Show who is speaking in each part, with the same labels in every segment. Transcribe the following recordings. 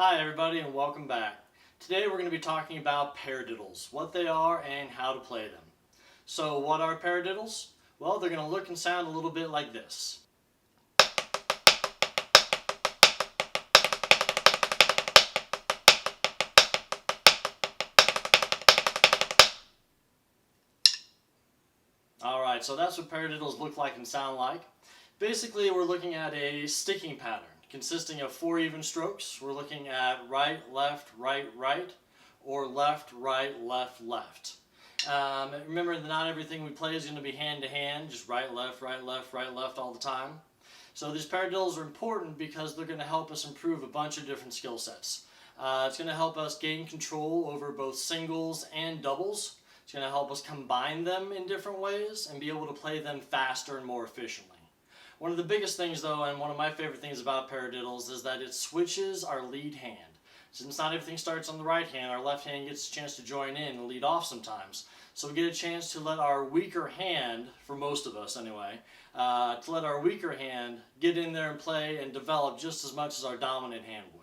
Speaker 1: Hi everybody and welcome back. Today we're going to be talking about paradiddles, what they are and how to play them. So what are paradiddles? Well, they're going to look and sound a little bit like this. Alright, so that's what paradiddles look like and sound like. Basically, we're looking at a sticking pattern consisting of 4 even strokes. We're looking at right, left, right, or left, right, left, left. Remember that not everything we play is going to be hand to hand, just right, left all the time. So these paradiddles are important because they're going to help us improve a bunch of different skill sets. It's going to help us gain control over both singles and doubles. It's going to help us combine them in different ways and be able to play them faster and more efficiently. One of the biggest things though, and one of my favorite things about paradiddles, is that it switches our lead hand. Since not everything starts on the right hand, our left hand gets a chance to join in and lead off sometimes. So we get a chance to let our weaker hand, for most of us anyway, to let our weaker hand get in there and play and develop just as much as our dominant hand would.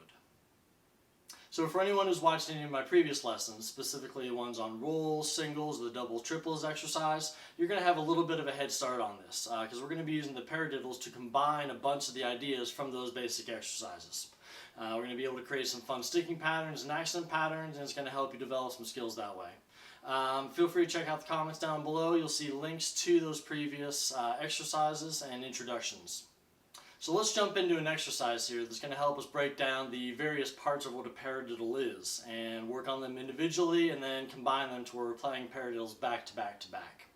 Speaker 1: So for anyone who's watched any of my previous lessons, specifically the ones on rolls, singles, the doubles, triples exercise, you're going to have a little bit of a head start on this because we're going to be using the paradiddles to combine a bunch of the ideas from those basic exercises. We're going to be able to create some fun sticking patterns and accent patterns, and it's going to help you develop some skills that way. Feel free to check out the comments down below. You'll see links to those previous exercises and introductions. So let's jump into an exercise here that's going to help us break down the various parts of what a paradiddle is and work on them individually and then combine them to where we're playing paradiddles back to back to back.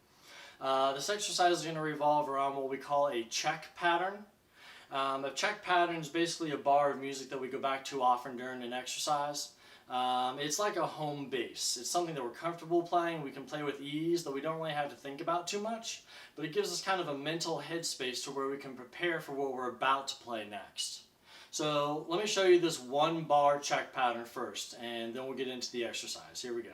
Speaker 1: This exercise is going to revolve around what we call a check pattern. A check pattern is basically a bar of music that we go back to often during an exercise. It's like a home base. It's something that we're comfortable playing, we can play with ease, that we don't really have to think about too much, but it gives us kind of a mental headspace to where we can prepare for what we're about to play next. So let me show you this 1-bar check pattern first, and then we'll get into the exercise. Here we go.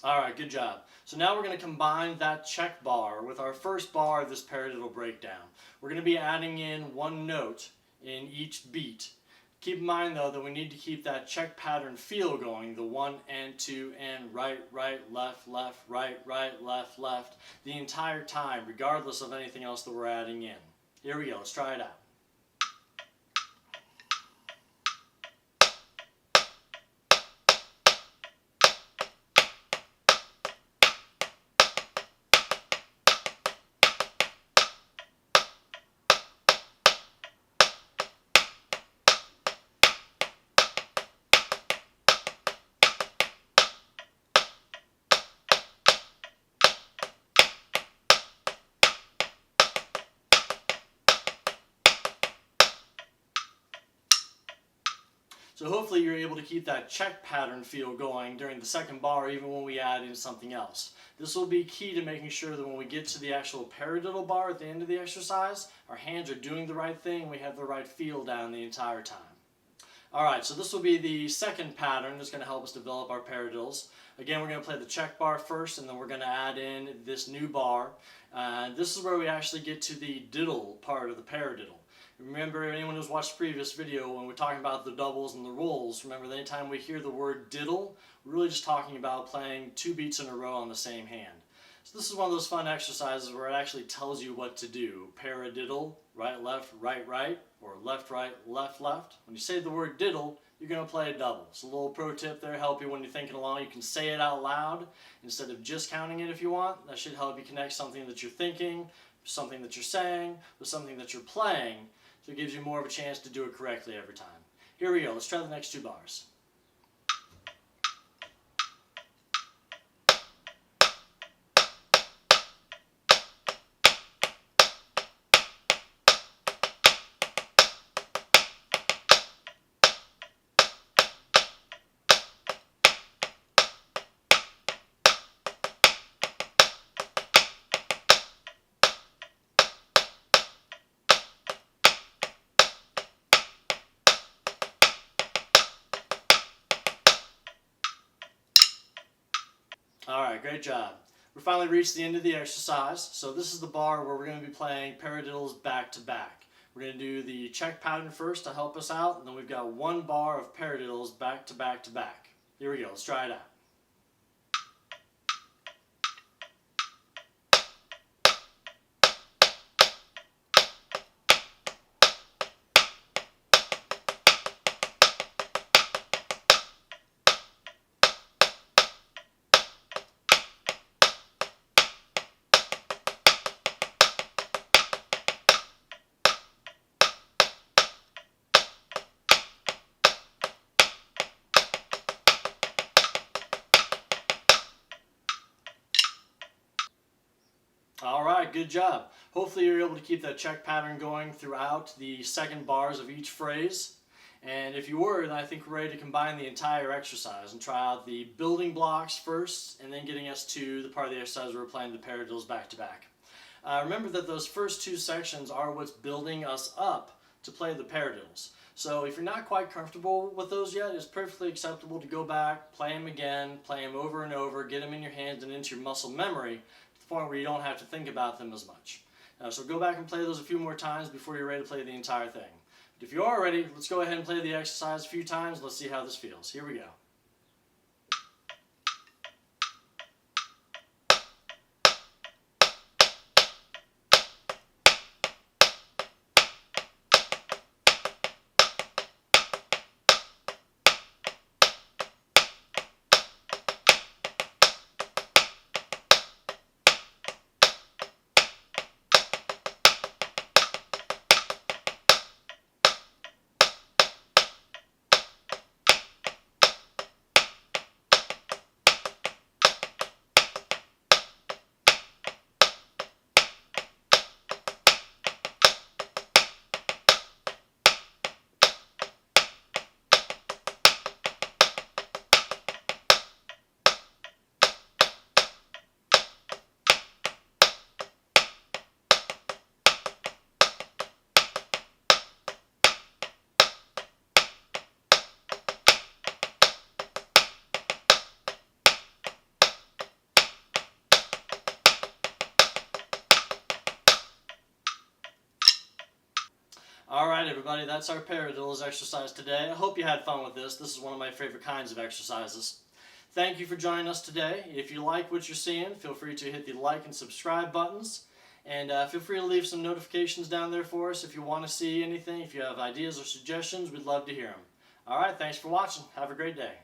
Speaker 1: Alright, good job. So now we're going to combine that check bar with our first bar of this paradiddle breakdown. We're going to be adding in 1 note in each beat. Keep in mind though that we need to keep that check pattern feel going, the 1 and 2 and right, left, right, left, the entire time, regardless of anything else that we're adding in. Here we go, let's try it out. So hopefully you're able to keep that check pattern feel going during the second bar even when we add in something else. This will be key to making sure that when we get to the actual paradiddle bar at the end of the exercise, our hands are doing the right thing, we have the right feel down the entire time. Alright, so this will be the second pattern that's going to help us develop our paradiddles. Again, we're going to play the check bar first, and then we're going to add in this new bar. This is where we actually get to the diddle part of the paradiddle. Remember, anyone who's watched the previous video, when we're talking about the doubles and the rolls, remember that anytime we hear the word diddle, we're really just talking about playing 2 beats in a row on the same hand. So this is one of those fun exercises where it actually tells you what to do. Paradiddle, right, or left, left. When you say the word diddle, you're going to play a double. So a little pro tip there, help you when you're thinking along. You can say it out loud instead of just counting it if you want. That should help you connect something that you're thinking, something that you're saying, with something that you're playing. So it gives you more of a chance to do it correctly every time. Here we go. Let's try the next 2 bars. Alright, great job. We finally reached the end of the exercise, so this is the bar where we're going to be playing paradiddles back to back. We're going to do the check pattern first to help us out, and then we've got one bar of paradiddles back to back to back. Here we go, let's try it out. Alright, good job. Hopefully you're able to keep that check pattern going throughout the second bars of each phrase. And if you were, then I think we're ready to combine the entire exercise and try out the building blocks first, and then getting us to the part of the exercise where we're playing the paradiddles back to back. Remember that those first two sections are what's building us up to play the paradiddles. So if you're not quite comfortable with those yet, it's perfectly acceptable to go back, play them again, play them over and over, get them in your hands and into your muscle memory to the point where you don't have to think about them as much. So go back and play those a few more times before you're ready to play the entire thing. But if you are ready, let's go ahead and play the exercise a few times. Let's see how this feels. Here we go. Alright everybody, that's our paradiddles exercise today. I hope you had fun with this. This is one of my favorite kinds of exercises. Thank you for joining us today. If you like what you're seeing, feel free to hit the like and subscribe buttons. And feel free to leave some notifications down there for us if you want to see anything. If you have ideas or suggestions, we'd love to hear them. Alright, thanks for watching. Have a great day.